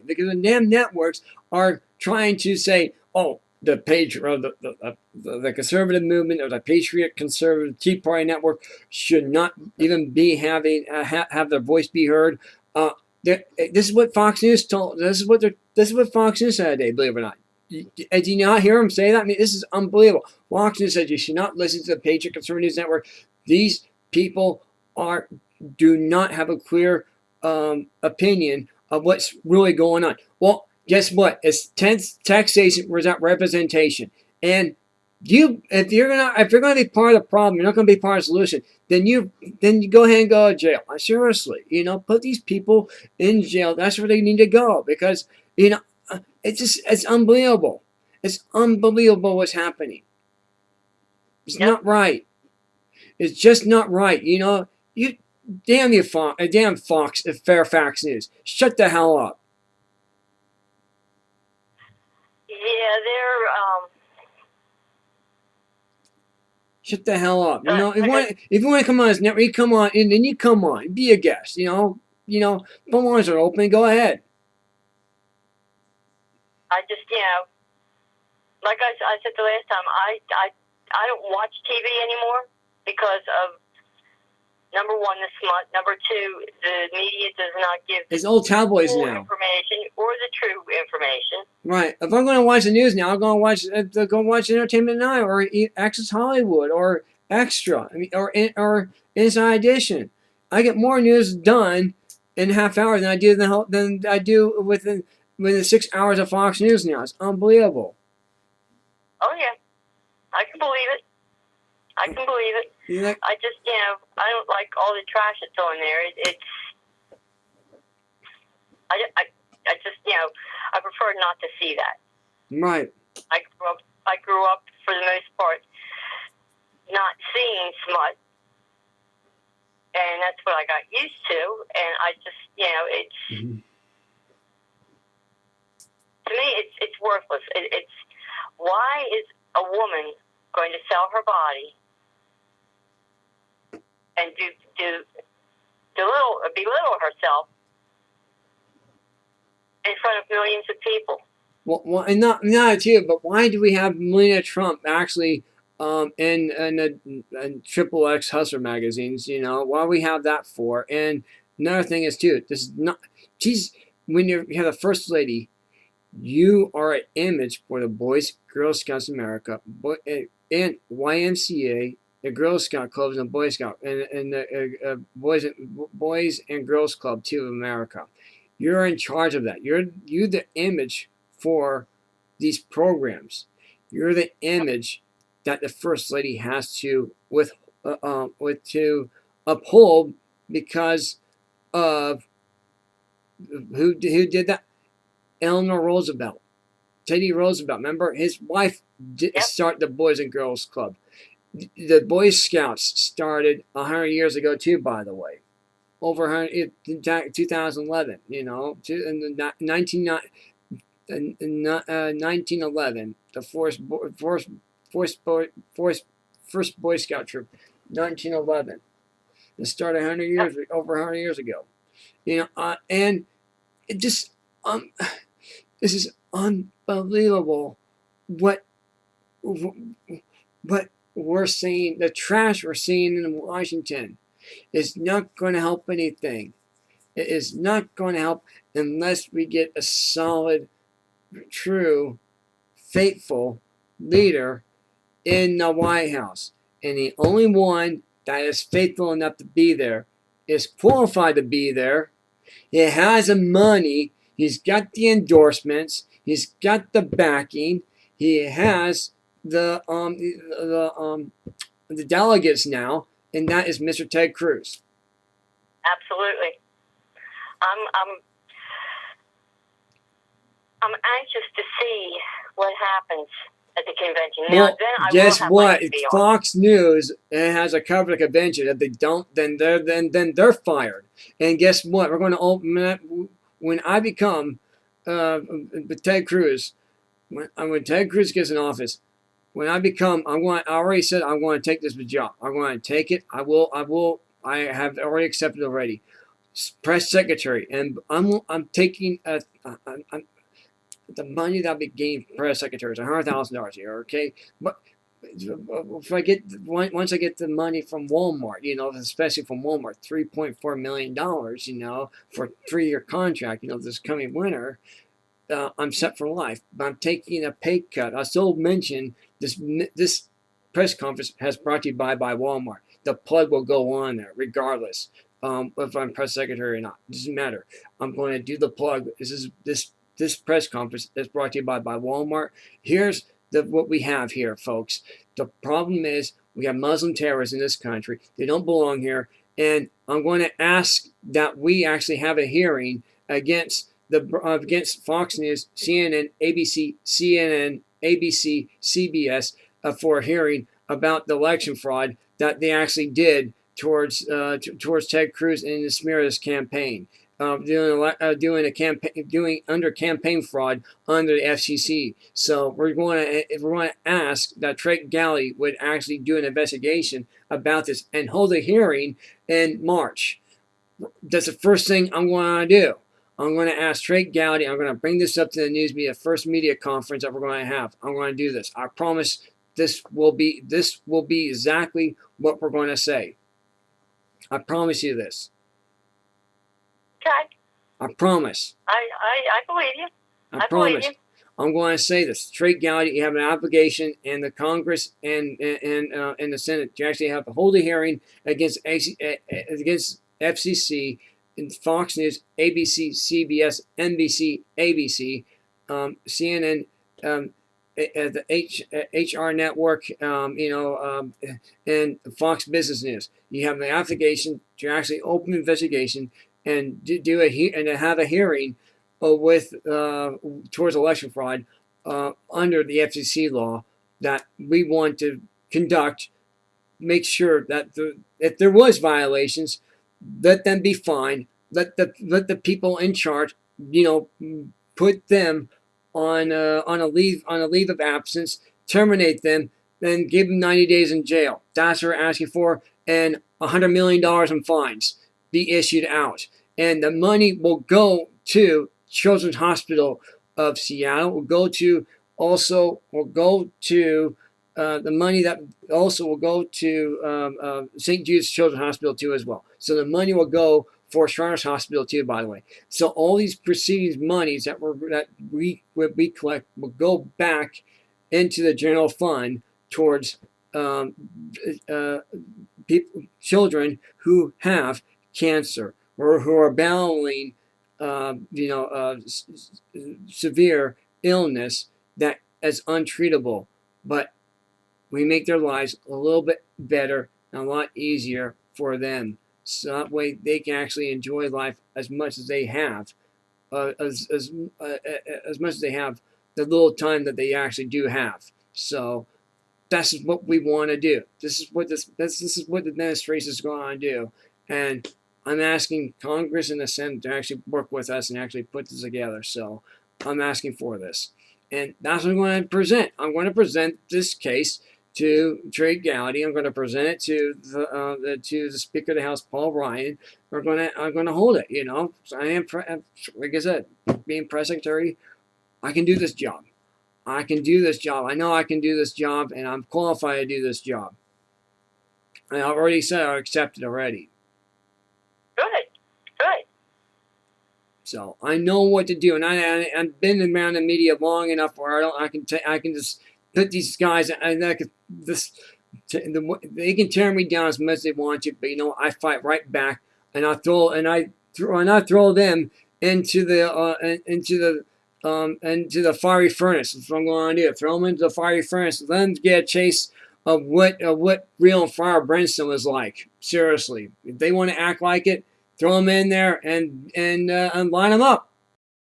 because the damn networks are trying to say, oh, the the conservative movement or the Patriot Conservative Tea Party network should not even be having have their voice be heard. This is what Fox News told. This is what Fox News said today. Believe it or not. Did you not hear him say that? I mean, this is unbelievable. Fox News said you should not listen to the Patriot Conservative News Network. These people do not have a clear opinion of what's really going on. Well, guess what? It's taxation without representation. And if you're gonna be part of the problem, you're not gonna be part of the solution. Then you go ahead and go to jail. Seriously, put these people in jail. That's where they need to go because it's unbelievable. It's unbelievable what's happening. It's not right. It's just not right. You damn you, damn Fox, Fairfax News. Shut the hell up. Yeah, they're Shut the hell up. If you want to come on this network, you come on, and then you come on, be a guest. Phone lines are open. Go ahead. I just, like I said the last time, I don't watch TV anymore because of, number one, the smut. Number two, the media does not give it's old tabloids now. Information or the true information. Right. If I'm going to watch the news now, I'm going to watch Entertainment Tonight or Access Hollywood or Extra. Or Inside Edition. I get more news done in a half hour than I do within 6 hours of Fox News now. It's unbelievable. Oh yeah, I can believe it. I can believe it. I just, I don't like all the trash that's on there. I just, I prefer not to see that. Right. I grew up for the most part not seeing smut, and that's what I got used to. And I just, it's to me, it's worthless. It's why is a woman going to sell her body and belittle herself in front of millions of people? Well, and not too, but why do we have Melania Trump actually in Triple X Hustler magazines? Why do we have that for? And another thing is too, this is not. When you have the first lady, you are an image for the Boys, Girl Scouts of America, and YMCA, the Girl Scout clubs and Boy Scout, and the Boys and Girls Club too of America. You're in charge of that. You're the image for these programs. You're the image that the first lady has to uphold because of who did that? Eleanor Roosevelt, Teddy Roosevelt. Remember, his wife did start the Boys and Girls Club. The Boy Scouts started 100 years ago too, by the way. Over 2011, in 1911, the first Boy Scout troop, 1911. It started over 100 years ago. And it just this is unbelievable what we're seeing, the trash we're seeing in Washington. Is not going to help anything. It is not going to help unless we get a solid, true, faithful leader in the White House. And the only one that is faithful enough to be there is qualified to be there. He has the money. He's got the endorsements. He's got the backing. He has the delegates now. And that is Mr. Ted Cruz. Absolutely. I'm anxious to see what happens at the convention. Now, guess what? It's Fox News and it has a cover of the convention. If they don't, then they're fired. And guess what? We're going to open that when I become Ted Cruz. When Ted Cruz gets in office. When I already said I'm going to take this job. I'm going to take it. I have already accepted already. press secretary, and I'm taking the money that I'll be getting press secretary is $100,000 a year. Okay, but if I get once I get the money from Walmart, especially from Walmart, $3.4 million, for a 3-year contract, this coming winter, I'm set for life. But I'm taking a pay cut. I still mention this press conference has brought to you by Walmart. The plug will go on there regardless if I'm press secretary or not. It doesn't matter. I'm going to do the plug. This press conference is brought to you by Walmart. Here's what we have here, folks. The problem is we have Muslim terrorists in this country. They don't belong here. And I'm going to ask that we actually have a hearing against Fox News, CNN, ABC, CBS for a hearing about the election fraud that they actually did towards Ted Cruz and the smear of this campaign. Doing under campaign fraud under the FCC. So we're going to ask that Trey Gowdy would actually do an investigation about this and hold a hearing in March. That's the first thing I'm going to do. I'm going to ask Trey Gowdy. I'm going to bring this up to the news media, first media conference that we're going to have. I'm going to do this. I promise this will be exactly what we're going to say. I promise you this. Okay. I promise. I believe you. I promise. I'm going to say this. Trey Gowdy, you have an obligation in the Congress and the Senate to actually have to hold a hearing against FCC, and Fox News, ABC, CBS, NBC, ABC, CNN, the HR Network, and Fox Business News. You have an obligation to actually open an investigation and have a hearing with towards election fraud under the FCC law that we want to conduct. Make sure that if there was violations, let them be fined. Let the people in charge, put them on a leave of absence, terminate them, then give them 90 days in jail. That's what we're asking for, and $100 million in fines be issued out, and the money will go to Children's Hospital of Seattle. Will go to the money that also will go to St. Jude's Children's Hospital too as well. So the money will go for Shriners Hospital too, by the way. So all these proceedings monies that we collect will go back into the general fund towards children who have cancer or who are battling severe illness that is untreatable, but we make their lives a little bit better and a lot easier for them, so that way they can actually enjoy life as much as they have, as much as they have the little time that they actually do have. So this is what we want to do. This is what the administration is going to do, and I'm asking Congress and the Senate to actually work with us and actually put this together. So I'm asking for this. And that's what I'm going to present. I'm going to present this case to Trey Gowdy. I'm going to present it to the Speaker of the House, Paul Ryan. I'm going to hold it. So I am, like I said, being press secretary. I can do this job. I can do this job. I know I can do this job, and I'm qualified to do this job. And I've already said I accepted already. Good. So I know what to do, and I've been around the media long enough where I can just put these guys, and they can tear me down as much as they want to, but I fight right back, and I throw them into the fiery furnace. That's what I'm going to do. Throw them into the fiery furnace. Let them get a taste of what real fire brimstone is like. Seriously, if they want to act like it, throw them in there and line them up.